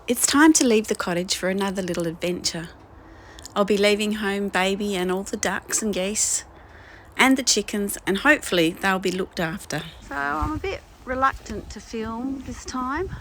It's time to leave the cottage for another little adventure. I'll be leaving home baby and all the ducks and geese and the chickens, and hopefully they'll be looked after. So I'm a bit reluctant to film this time.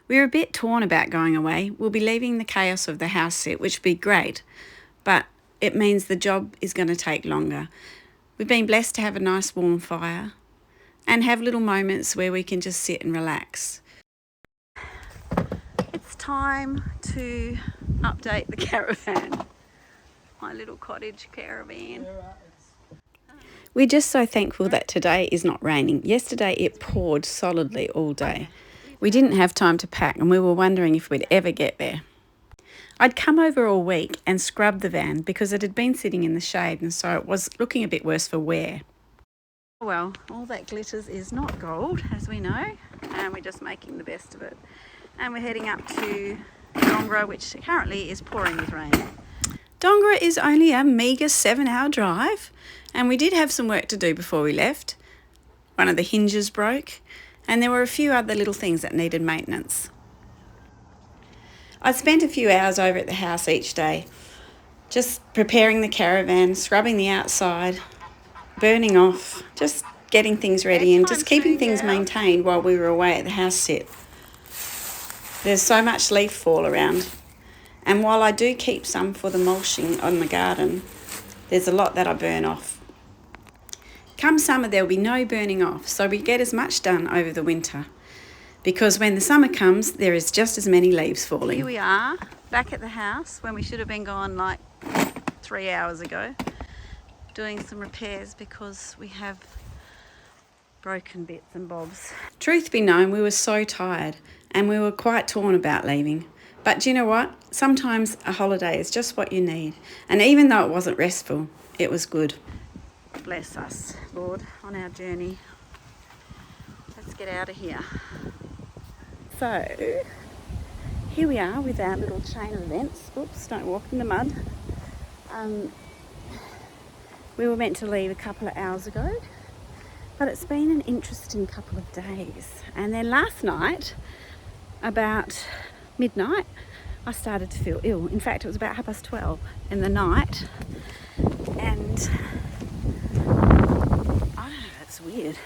We're a bit torn about going away. We'll be leaving the chaos of the house sit, which will be great, but it means the job is going to take longer. We've been blessed to have a nice warm fire and have little moments where we can just sit and relax. It's time to update the caravan, my little cottage caravan. We're just so thankful that today is not raining. Yesterday it poured solidly all day. We didn't have time to pack and we were wondering if we'd ever get there. I'd come over all week and scrubbed the van because it had been sitting in the shade, and so it was looking a bit worse for wear. Well, all that glitters is not gold, as we know, and we're just making the best of it. And we're heading up to Dongara, which currently is pouring with rain. Dongara is only a meagre 7-hour drive, and we did have some work to do before we left. One of the hinges broke, and there were a few other little things that needed maintenance. I'd spent a few hours over at the house each day, just preparing the caravan, scrubbing the outside, burning off, just getting things ready and just keeping things maintained while we were away at the house sit. There's so much leaf fall around, and while I do keep some for the mulching on the garden, there's a lot that I burn off. Come summer there'll be no burning off, so we get as much done over the winter, because when the summer comes there is just as many leaves falling. Here we are, back at the house when we should have been gone like 3 hours ago, doing some repairs because we have broken bits and bobs. Truth be known, we were so tired and we were quite torn about leaving. But do you know what? Sometimes a holiday is just what you need. And even though it wasn't restful, it was good. Bless us, Lord, on our journey. Let's get out of here. So, here we are with our little chain of events. Oops, don't walk in the mud. We were meant to leave a couple of hours ago, but it's been an interesting couple of days. And then last night, about midnight, I started to feel ill. In fact, it was about 12:30 in the night. And I don't know, that's weird.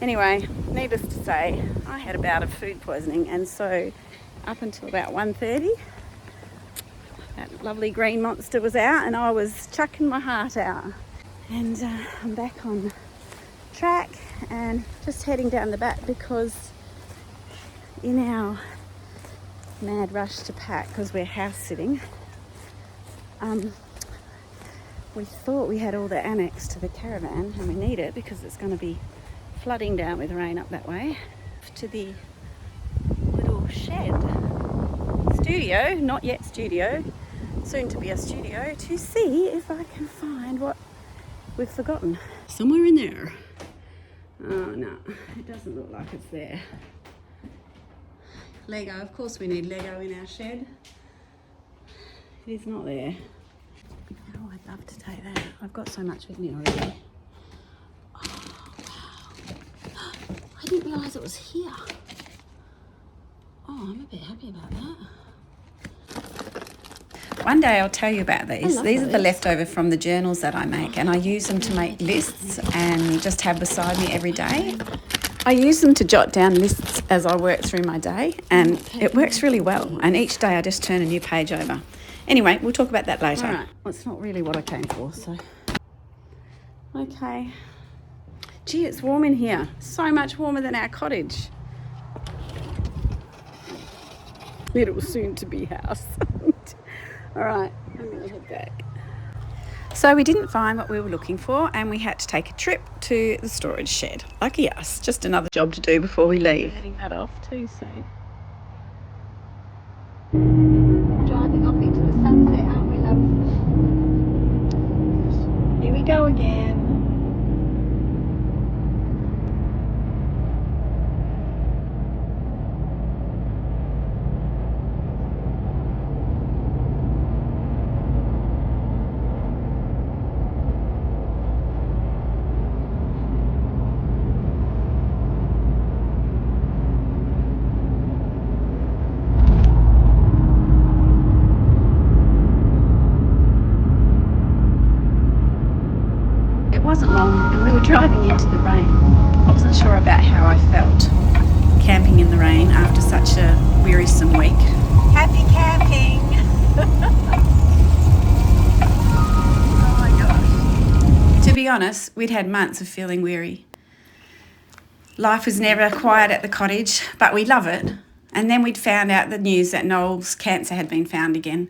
Anyway, needless to say, I had a bout of food poisoning, and so up until about 1:30, that lovely green monster was out and I was chucking my heart out. And I'm back on track and just heading down the back because in our mad rush to pack, because we're house sitting, we thought we had all the annex to the caravan, and we need it because it's going to be flooding down with rain up that way, to the little shed studio, not yet studio, soon to be a studio, to see if I can find what we've forgotten. Somewhere in there. Oh no, it doesn't look like it's there. Lego, of course we need Lego in our shed. It is not there. Oh, I'd love to take that. I've got so much with me already. Oh, wow. I didn't realise it was here. Oh, I'm a bit happy about that. One day I'll tell you about these. These are the leftover from the journals that I make, and I use them to make lists and just have beside me every day. I use them to jot down lists as I work through my day, and it works really well. And each day I just turn a new page over. Anyway, we'll talk about that later. All right. Well, it's not really what I came for, so. Okay. Gee, it's warm in here. So much warmer than our cottage. Little soon-to-be house. All right, I'm going to head back. So we didn't find what we were looking for, and we had to take a trip to the storage shed. Lucky us, just another job to do before we leave. We're heading that off too soon. Driving off into the sunset, aren't we, love? Here we go again. driving into the rain. I wasn't sure about how I felt camping in the rain after such a wearisome week. Happy camping! Oh my gosh. To be honest, we'd had months of feeling weary. Life was never quiet at the cottage, but we love it. And then we'd found out the news that Noel's cancer had been found again.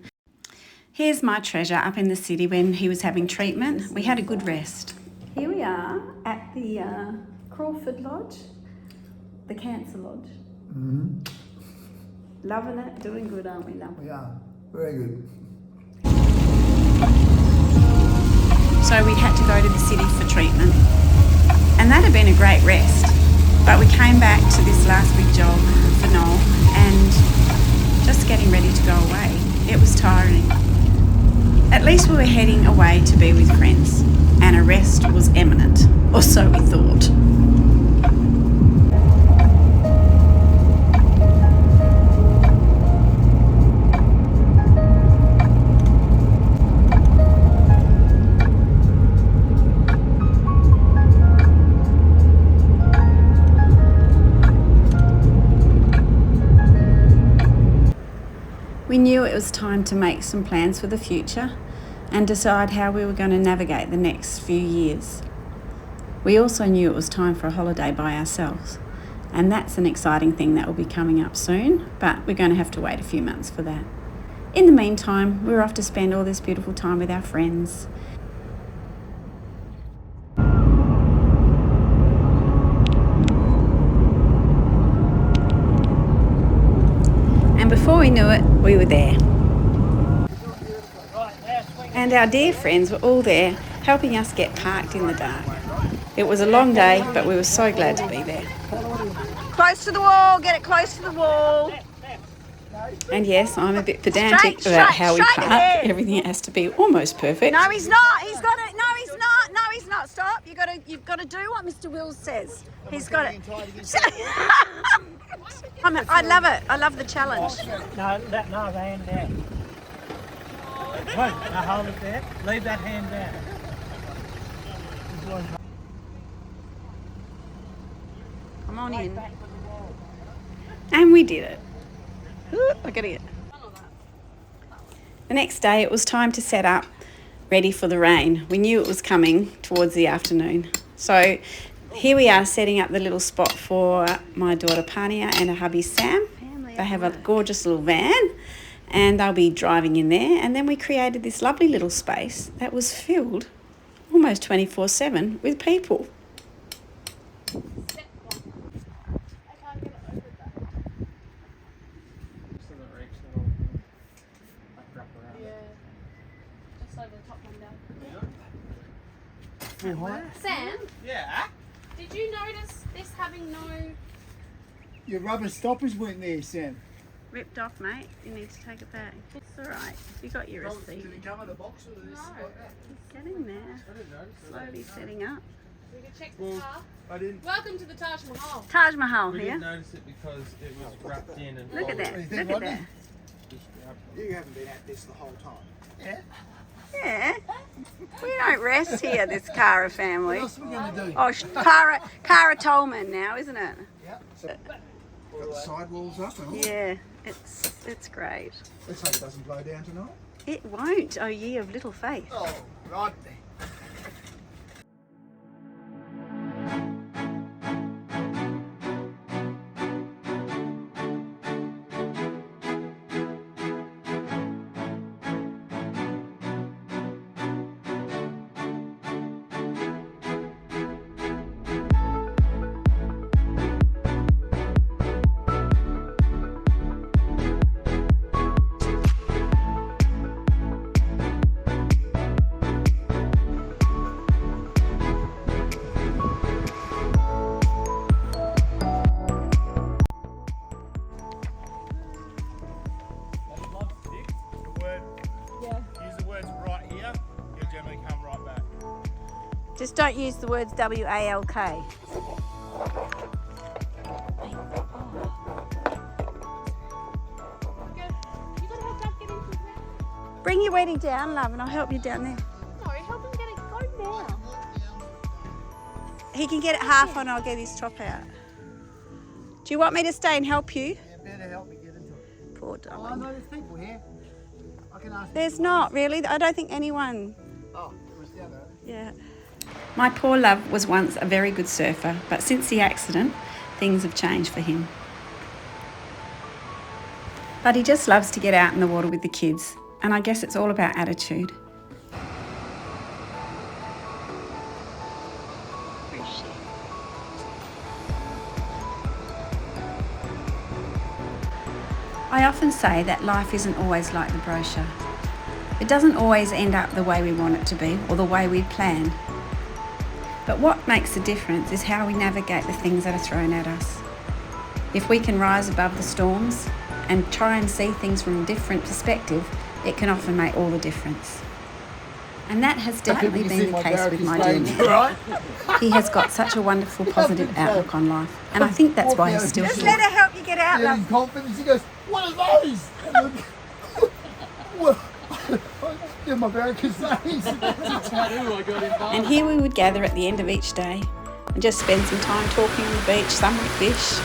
Here's my treasure up in the city when he was having treatment. We had a good rest. Here we are at the Crawford Lodge, the Cancer Lodge. Mm-hmm. Loving it, doing good, aren't we, love? We are. Very good. So we had to go to the city for treatment. And that had been a great rest. But we came back to this last big job for Noel and just getting ready to go away. It was tiring. At least we were heading away to be with friends, and a rest was imminent, or so we thought. We knew it was time to make some plans for the future and decide how we were going to navigate the next few years. We also knew it was time for a holiday by ourselves, and that's an exciting thing that will be coming up soon, but we're going to have to wait a few months for that. In the meantime, we're off to spend all this beautiful time with our friends. And before we knew it, we were there. And our dear friends were all there, helping us get parked in the dark. It was a long day, but we were so glad to be there. Close to the wall, get it close to the wall. And yes, I'm a bit pedantic about how we park. Everything has to be almost perfect. No, he's not. He's got it. No, he's not. No, he's not. Stop. You've got to do what Mr. Wills says. He's got it. I love it. I love the challenge. No, the hand down. Wait, now hold it there. Leave that hand down. Come on in. And we did it. Ooh, I got it. The next day it was time to set up, ready for the rain. We knew it was coming towards the afternoon. So here we are setting up the little spot for my daughter Pania and her hubby Sam. They have a gorgeous little van and they'll be driving in there. And then we created this lovely little space that was filled almost 24/7 with people. Sam, Yeah? did you notice this having no... Your rubber stoppers weren't there, Sam. Ripped off, mate. You need to take it back. It's all right. You got your receipt. Did it come in a box or this like that? Get in there. Slowly setting up. We can check the car. I didn't. Welcome to the Taj Mahal. Taj Mahal We here. didn't notice it because it was wrapped in and Look at that. You think, Look at Rodney? that. You haven't been at this the whole time. Yeah? Yeah. We don't rest here, this Cara family. What else are we going to do? Oh, Cara Tolman now, isn't it? Yeah. So, got the sidewalls up and all. Yeah, it's great. Let's hope it doesn't blow down tonight. It won't, oh ye of little faith. Oh, Rodney. Just don't use the words W-A-L-K. Bring your wedding down, love, and I'll help you down there. No, help him get it. Go now. He can get it half on, I'll get his top out. Do you want me to stay and help you? Yeah, better help me get into it. Poor Oh, I darling. know there's people here. I can ask. There's not really. I don't think anyone. Oh, it was down there. Yeah. My poor love was once a very good surfer, but since the accident, things have changed for him. But he just loves to get out in the water with the kids, and I guess it's all about attitude. I often say that life isn't always like the brochure. It doesn't always end up the way we want it to be or the way we planned. But what makes the difference is how we navigate the things that are thrown at us. If we can rise above the storms and try and see things from a different perspective, it can often make all the difference. And that has definitely been the case with my dear man. He has got such a wonderful, positive outlook on life, and I think that's why he's still Just here. let her help you get out, Feeling love. confidence. He goes, what are those? Well, they're my American sayings. And here we would gather at the end of each day and just spend some time talking on the beach. Some would fish,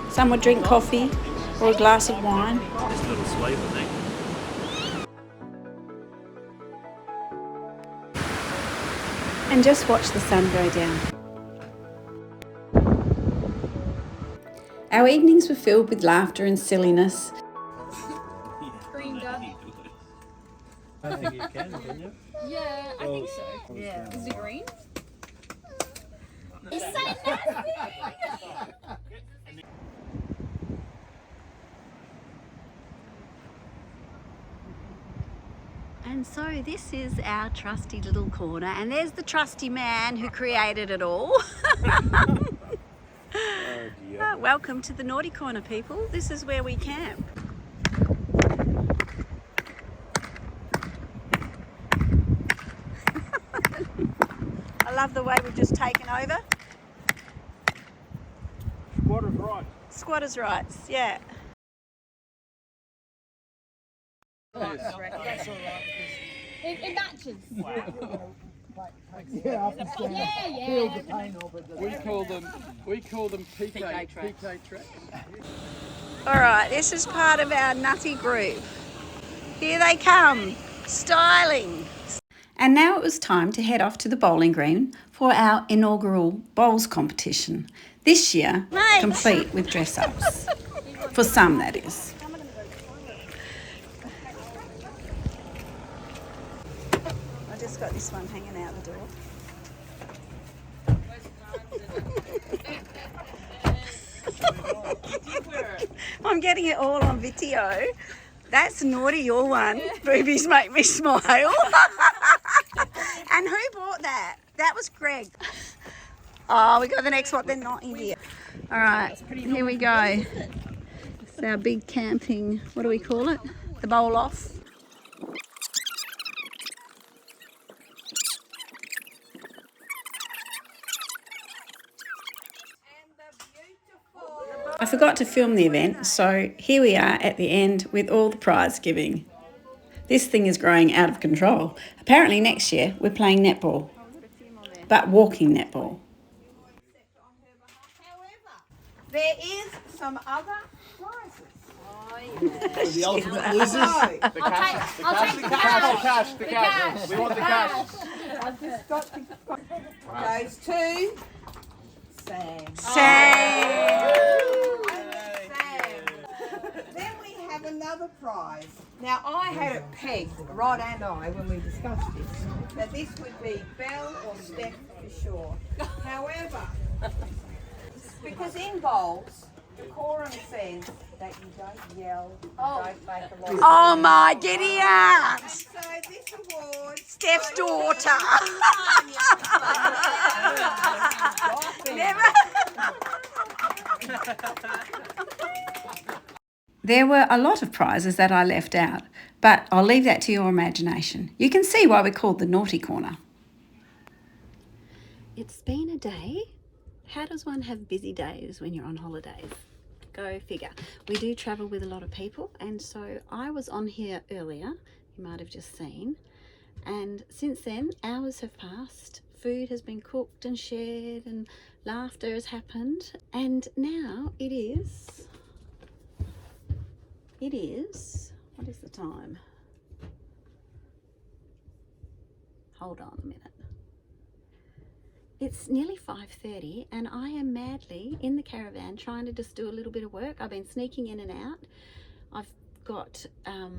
some would drink coffee or a glass of wine. This little sleeve, I think. And just watch the sun go down. Our evenings were filled with laughter and silliness. Green done. I think you can you? Yeah, I think so. Yeah. Is it green? And so this is our trusty little corner, and there's the trusty man who created it all. Welcome to the naughty corner, people. This is where we camp. I love the way we've just taken over. Squatter's right. Squatters' rights, yeah. It matches. Yeah, up and down. Yeah. Feel the pain of it. We call them PK tracks. All right, this is part of our nutty group. Here they come, styling. And now it was time to head off to the bowling green for our inaugural bowls competition. This year, Mate. complete with dress-ups. For some, that is. I just got this one hanging out the door. I'm getting it all on video. That's naughty, your one. Boobies make me smile. And who bought that? That was Greg. Oh, we got the next one. They're not in here. All right, here we go. It's our big camping, what do we call it? The bowl off. I forgot to film the event, so here we are at the end with all the prize giving. This thing is growing out of control. Apparently next year we're playing netball, but walking netball. There is some other prizes. The ultimate losers. I'll take the cash. The cash. We want the cash. I've just got to goes to Sam. Sam. Sam. Then we have another prize. Now I had it pegged, Rod and I, when we discussed this, that this would be Belle or Steph for sure. However, because in bowls, decorum says that you don't yell, don't make a lot of Oh my giddy aunt. So this award, Steph's daughter. Never. There were a lot of prizes that I left out, but I'll leave that to your imagination. You can see why we're called the Naughty Corner. It's been a day. How does one have busy days when you're on holidays? Go figure. We do travel with a lot of people, and so I was on here earlier, you might have just seen, and since then hours have passed, food has been cooked and shared and laughter has happened. And now it is, what is the time? Hold on a minute. It's nearly 5:30 and I am madly in the caravan trying to just do a little bit of work. I've been sneaking in and out. I've got a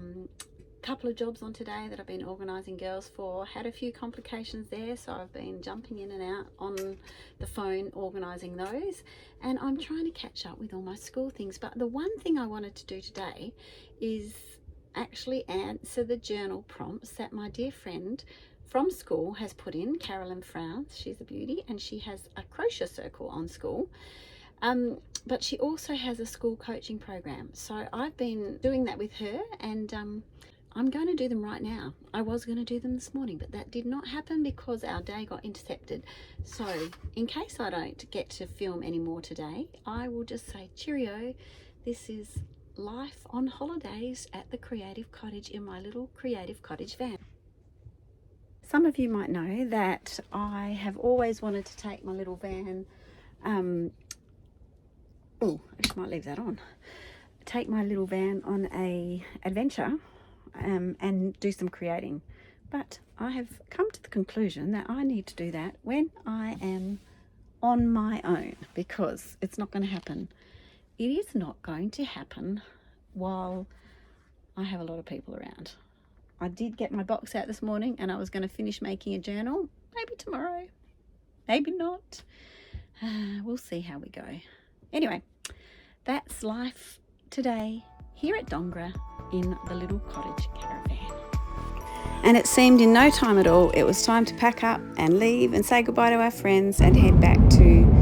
couple of jobs on today that I've been organising girls for. Had a few complications there, so I've been jumping in and out on the phone organising those, and I'm trying to catch up with all my school things. But the one thing I wanted to do today is actually answer the journal prompts that my dear friend from school has put in, Carolyn Frowns. She's a beauty and she has a crochet circle on school. But she also has a school coaching program. So I've been doing that with her, and I'm going to do them right now. I was going to do them this morning, but that did not happen because our day got intercepted. So in case I don't get to film any more today, I will just say cheerio. This is life on holidays at the Creative Cottage in my little Creative Cottage van. Some of you might know that I have always wanted to take my little van, oh, I just might leave that on. Take my little van on a adventure and do some creating. But I have come to the conclusion that I need to do that when I am on my own, because it's not going to happen. It is not going to happen while I have a lot of people around. I did get my box out this morning and I was going to finish making a journal. Maybe tomorrow, maybe not. We'll see how we go. Anyway, that's life today here at Dongara in the little cottage caravan. And it seemed in no time at all, it was time to pack up and leave and say goodbye to our friends and head back to